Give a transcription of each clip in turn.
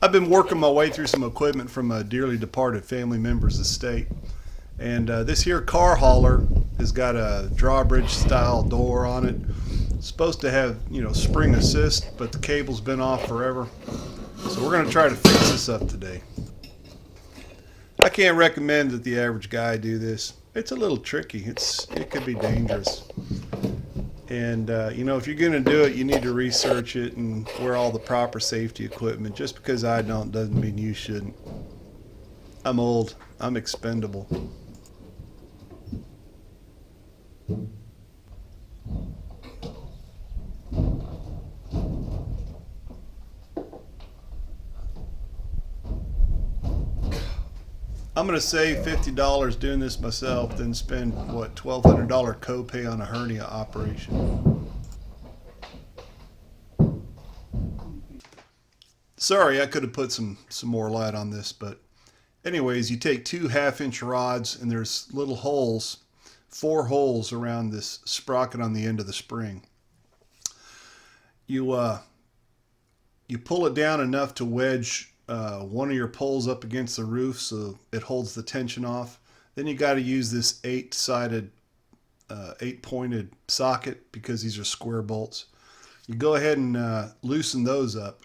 I've been working my way through some equipment from a dearly departed family member's estate. And this here car hauler has got a drawbridge style door on it. It's supposed to have, spring assist, but the cable's been off forever. So we're going to try to fix this up today. I can't recommend that the average guy do this. It's a little tricky. It could be dangerous. And, if you're going to do it, you need to research it and wear all the proper safety equipment. Just because I don't doesn't mean you shouldn't. I'm old. I'm expendable. I'm going to save $50 doing this myself, then spend, $1,200 copay on a hernia operation. Sorry, I could have put some more light on this, but anyways, you take 2 half-inch rods, and there's little holes, 4 holes around this sprocket on the end of the spring. You pull it down enough to wedge one of your poles up against the roof so it holds the tension off. Then you got to use this 8-sided, 8-pointed socket because these are square bolts. You go ahead and loosen those up.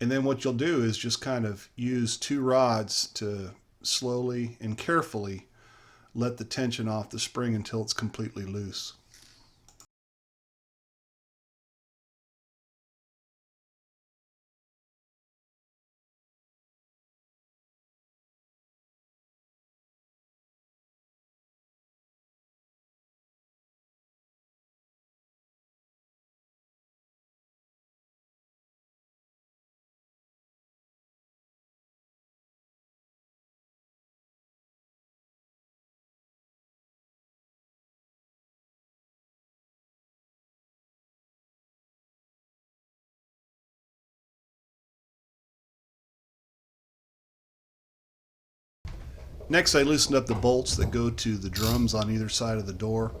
And then what you'll do is just kind of use 2 rods to slowly and carefully let the tension off the spring until it's completely loose. Next, I loosened up the bolts that go to the drums on either side of the door.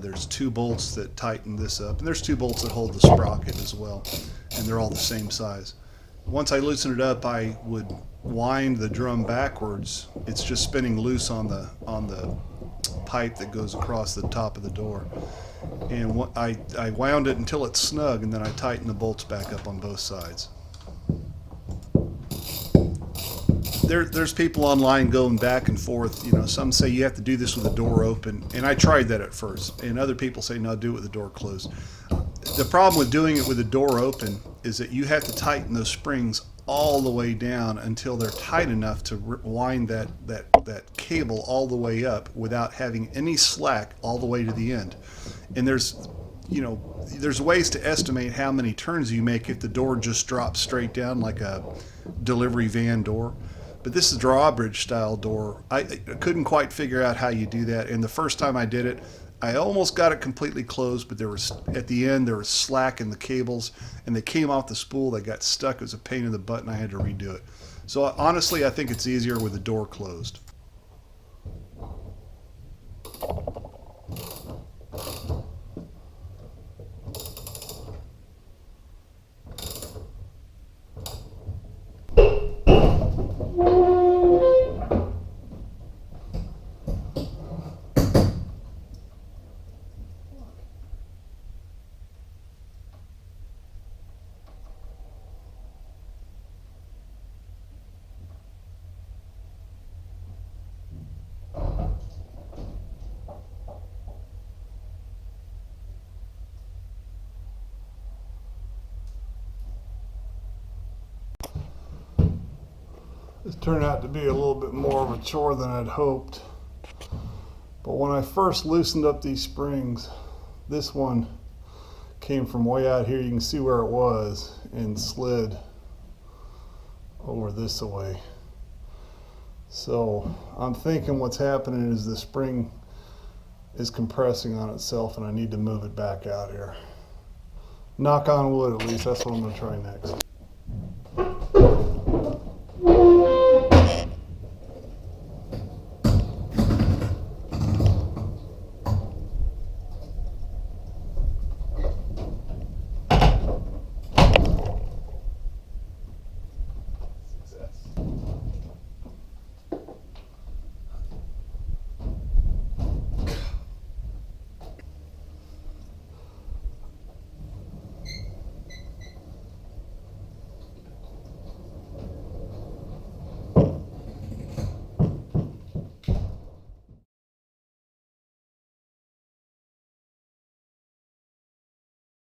There's 2 bolts that tighten this up, and there's 2 bolts that hold the sprocket as well, and they're all the same size. Once I loosen it up, I would wind the drum backwards. It's just spinning loose on the pipe that goes across the top of the door. And I wound it until it's snug, and then I tighten the bolts back up on both sides. There's people online going back and forth. Some say you have to do this with the door open, and I tried that at first. And other people say, no, do it with the door closed. The problem with doing it with the door open is that you have to tighten those springs all the way down until they're tight enough to wind that cable all the way up without having any slack all the way to the end. And there's ways to estimate how many turns you make if the door just drops straight down like a delivery van door. But this is a drawbridge style door. I couldn't quite figure out how you do that. And the first time I did it, I almost got it completely closed, but at the end there was slack in the cables and they came off the spool. They got stuck. It was a pain in the butt and I had to redo it. So honestly, I think it's easier with the door closed. This turned out to be a little bit more of a chore than I'd hoped. But when I first loosened up these springs, this one came from way out here. You can see where it was and slid over this way. So I'm thinking what's happening is the spring is compressing on itself and I need to move it back out here. Knock on wood, at least. That's what I'm going to try next.